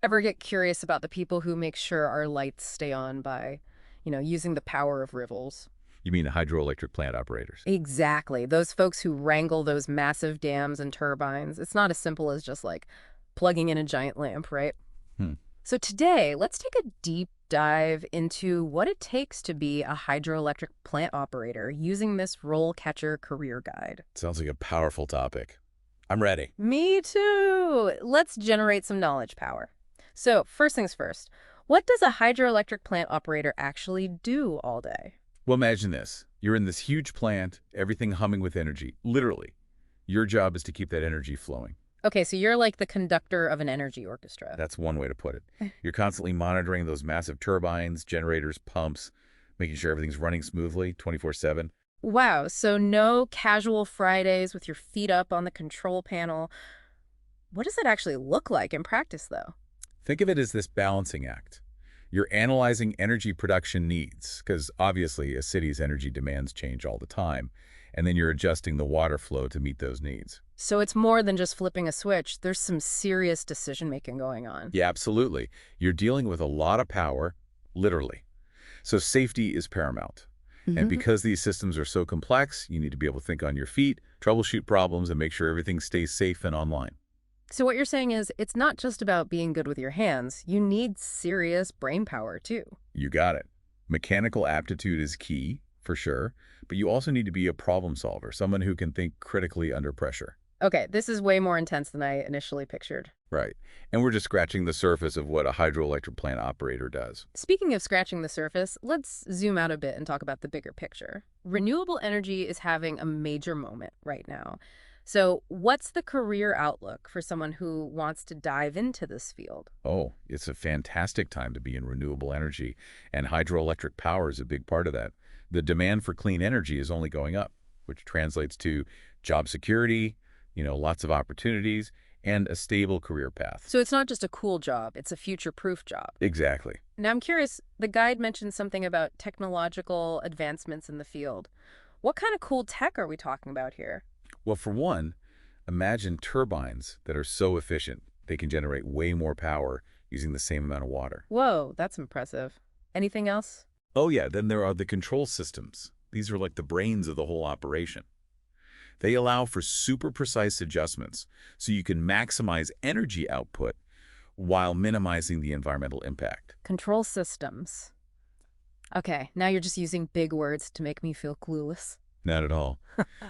Ever get curious about the people who make sure our lights stay on by, using the power of rivers? You mean hydroelectric plant operators? Exactly. Those folks who wrangle those massive dams and turbines. It's not as simple as just like plugging in a giant lamp, right? Hmm. So today, let's take a deep dive into what it takes to be a hydroelectric plant operator using this RoleCatcher career guide. Sounds like a powerful topic. I'm ready. Me too. Let's generate some knowledge power. So, first things first, what does a hydroelectric plant operator actually do all day? Well, imagine this. You're in this huge plant, everything humming with energy. Literally. Your job is to keep that energy flowing. Okay, so you're like the conductor of an energy orchestra. That's one way to put it. You're constantly monitoring those massive turbines, generators, pumps, making sure everything's running smoothly 24/7. Wow, so no casual Fridays with your feet up on the control panel. What does that actually look like in practice, though? Think of it as this balancing act. You're analyzing energy production needs, because obviously a city's energy demands change all the time, and then you're adjusting the water flow to meet those needs. So it's more than just flipping a switch. There's some serious decision-making going on. Yeah, absolutely. You're dealing with a lot of power, literally. So safety is paramount. And because these systems are so complex, you need to be able to think on your feet, troubleshoot problems, and make sure everything stays safe and online. So what you're saying is it's not just about being good with your hands. You need serious brain power, too. You got it. Mechanical aptitude is key, for sure, but you also need to be a problem solver, someone who can think critically under pressure. Okay, this is way more intense than I initially pictured. Right. And we're just scratching the surface of what a hydroelectric plant operator does. Speaking of scratching the surface, let's zoom out a bit and talk about the bigger picture. Renewable energy is having a major moment right now. So what's the career outlook for someone who wants to dive into this field? Oh, it's a fantastic time to be in renewable energy, and hydroelectric power is a big part of that. The demand for clean energy is only going up, which translates to job security, lots of opportunities, and a stable career path. So it's not just a cool job, it's a future-proof job. Exactly. Now I'm curious, the guide mentioned something about technological advancements in the field. What kind of cool tech are we talking about here? Well, for one, imagine turbines that are so efficient they can generate way more power using the same amount of water. Whoa, that's impressive. Anything else? Oh yeah, then there are the control systems. These are like the brains of the whole operation. They allow for super precise adjustments so you can maximize energy output while minimizing the environmental impact. Control systems. Okay, now you're just using big words to make me feel clueless. Not at all.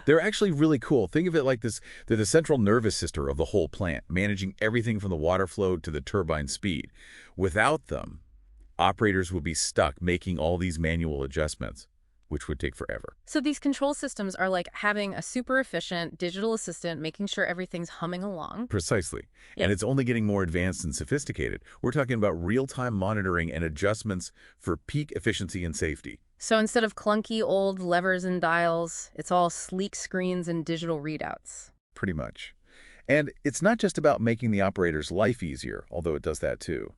They're actually really cool. Think of it like this. They're the central nervous system of the whole plant, managing everything from the water flow to the turbine speed. Without them, operators would be stuck making all these manual adjustments, which would take forever. So these control systems are like having a super efficient digital assistant making sure everything's humming along. Precisely. Yeah. And it's only getting more advanced and sophisticated. We're talking about real-time monitoring and adjustments for peak efficiency and safety. So instead of clunky old levers and dials, it's all sleek screens and digital readouts. Pretty much. And it's not just about making the operator's life easier, although it does that too.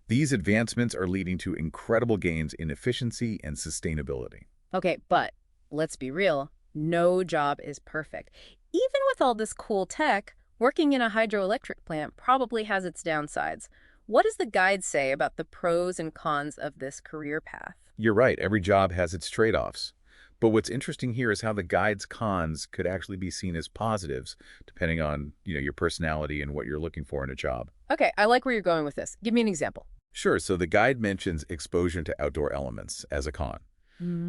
These advancements are leading to incredible gains in efficiency and sustainability. Okay, but let's be real, no job is perfect. Even with all this cool tech, working in a hydroelectric plant probably has its downsides. What does the guide say about the pros and cons of this career path? You're right, every job has its trade-offs. But what's interesting here is how the guide's cons could actually be seen as positives, depending on, your personality and what you're looking for in a job. Okay, I like where you're going with this. Give me an example. Sure, so the guide mentions exposure to outdoor elements as a con,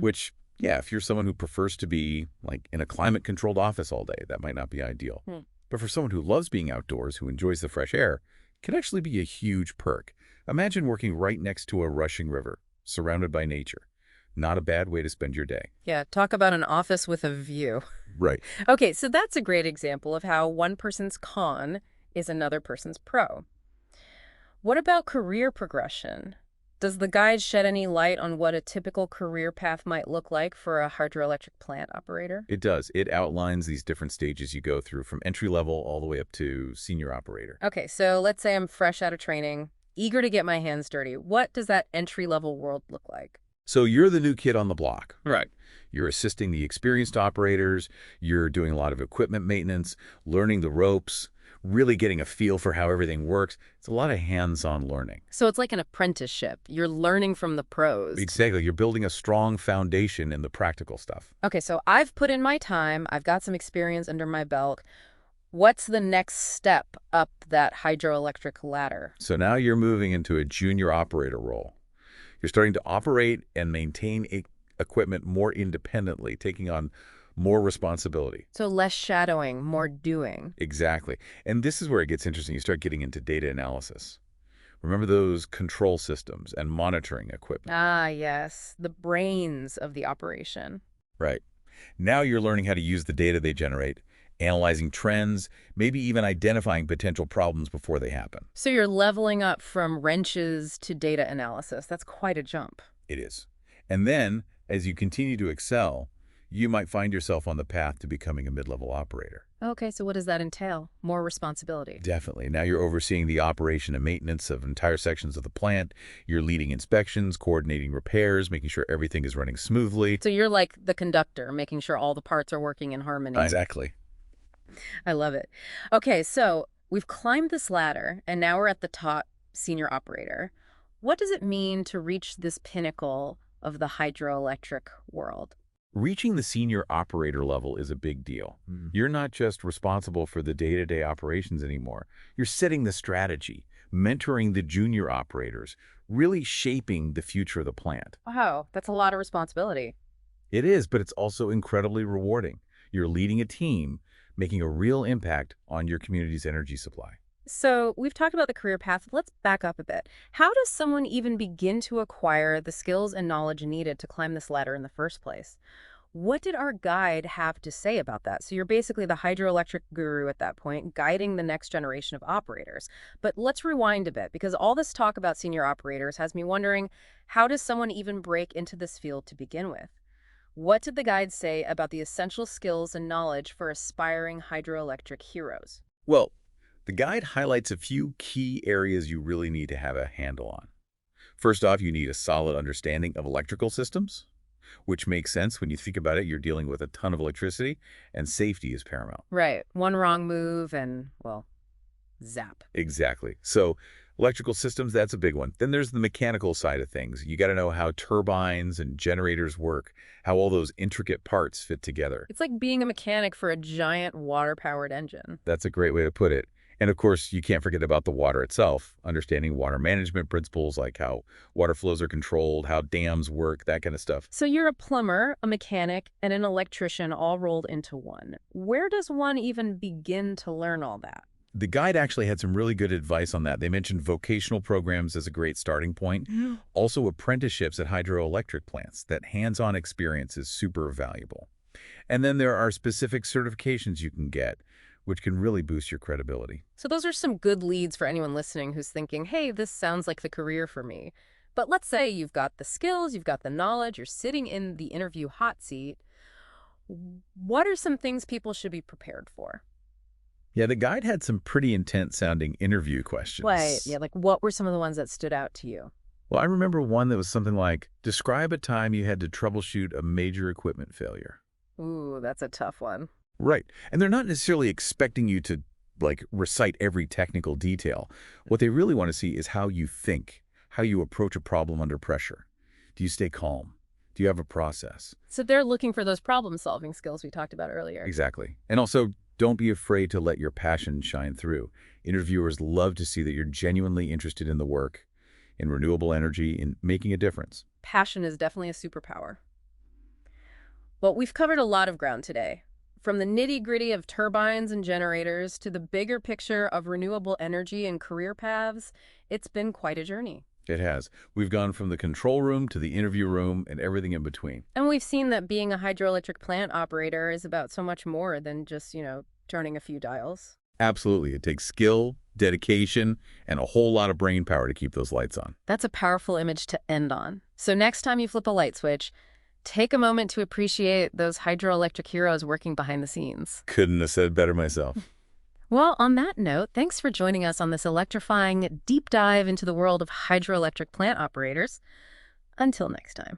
which, yeah, if you're someone who prefers to be, like, in a climate-controlled office all day, that might not be ideal. But for someone who loves being outdoors, who enjoys the fresh air, it can actually be a huge perk. Imagine working right next to a rushing river, surrounded by nature. Not a bad way to spend your day. Yeah, talk about an office with a view. Right. Okay, so that's a great example of how one person's con is another person's pro. What about career progression? Does the guide shed any light on what a typical career path might look like for a hydroelectric plant operator? It does. It outlines these different stages you go through from entry level all the way up to senior operator. Okay, so let's say I'm fresh out of training, eager to get my hands dirty. What does that entry-level world look like? So you're the new kid on the block. Right. You're assisting the experienced operators. You're doing a lot of equipment maintenance, learning the ropes, really getting a feel for how everything works. It's a lot of hands-on learning. So it's like an apprenticeship. You're learning from the pros. Exactly. You're building a strong foundation in the practical stuff. Okay, so I've put in my time. I've got some experience under my belt. What's the next step up that hydroelectric ladder? So now you're moving into a junior operator role. You're starting to operate and maintain equipment more independently, taking on more responsibility. So less shadowing, more doing. Exactly. And this is where it gets interesting. You start getting into data analysis. Remember those control systems and monitoring equipment? Ah, yes, the brains of the operation. Right. Now you're learning how to use the data they generate, analyzing trends, maybe even identifying potential problems before they happen. So you're leveling up from wrenches to data analysis. That's quite a jump. It is. And then, as you continue to excel, you might find yourself on the path to becoming a mid-level operator. Okay, so what does that entail? More responsibility. Definitely. Now you're overseeing the operation and maintenance of entire sections of the plant. You're leading inspections, coordinating repairs, making sure everything is running smoothly. So you're like the conductor, making sure all the parts are working in harmony. Exactly. I love it. Okay, so we've climbed this ladder, and now we're at the top, senior operator. What does it mean to reach this pinnacle of the hydroelectric world? Reaching the senior operator level is a big deal. You're not just responsible for the day-to-day operations anymore. You're setting the strategy, mentoring the junior operators, really shaping the future of the plant. Wow, that's a lot of responsibility. It is, but it's also incredibly rewarding. You're leading a team, making a real impact on your community's energy supply. So we've talked about the career path. Let's back up a bit. How does someone even begin to acquire the skills and knowledge needed to climb this ladder in the first place? What did our guide have to say about that? So you're basically the hydroelectric guru at that point, guiding the next generation of operators. But let's rewind a bit, because all this talk about senior operators has me wondering, how does someone even break into this field to begin with? What did the guide say about the essential skills and knowledge for aspiring hydroelectric heroes? Well, the guide highlights a few key areas you really need to have a handle on. First off, you need a solid understanding of electrical systems, which makes sense when you think about it. You're dealing with a ton of electricity, and safety is paramount. Right. One wrong move and, well, zap. Exactly. So electrical systems, that's a big one. Then there's the mechanical side of things. You got to know how turbines and generators work, how all those intricate parts fit together. It's like being a mechanic for a giant water-powered engine. That's a great way to put it. And of course, you can't forget about the water itself, understanding water management principles like how water flows are controlled, how dams work, that kind of stuff. So you're a plumber, a mechanic, and an electrician all rolled into one. Where does one even begin to learn all that? The guide actually had some really good advice on that. They mentioned vocational programs as a great starting point. Also apprenticeships at hydroelectric plants. That hands-on experience is super valuable. And then there are specific certifications you can get, which can really boost your credibility. So those are some good leads for anyone listening who's thinking, hey, this sounds like the career for me. But let's say you've got the skills, you've got the knowledge, you're sitting in the interview hot seat. What are some things people should be prepared for? Yeah, the guide had some pretty intense-sounding interview questions. Right. Yeah, like what were some of the ones that stood out to you? Well, I remember one that was something like, describe a time you had to troubleshoot a major equipment failure. Ooh, that's a tough one. Right. And they're not necessarily expecting you to, recite every technical detail. What they really want to see is how you think, how you approach a problem under pressure. Do you stay calm? Do you have a process? So they're looking for those problem-solving skills we talked about earlier. Exactly. And also, don't be afraid to let your passion shine through. Interviewers love to see that you're genuinely interested in the work, in renewable energy, in making a difference. Passion is definitely a superpower. Well, we've covered a lot of ground today. From the nitty-gritty of turbines and generators to the bigger picture of renewable energy and career paths, it's been quite a journey. It has. We've gone from the control room to the interview room and everything in between. And we've seen that being a hydroelectric plant operator is about so much more than just, turning a few dials. Absolutely. It takes skill, dedication, and a whole lot of brain power to keep those lights on. That's a powerful image to end on. So next time you flip a light switch, take a moment to appreciate those hydroelectric heroes working behind the scenes. Couldn't have said better myself. Well, on that note, thanks for joining us on this electrifying deep dive into the world of hydroelectric plant operators. Until next time.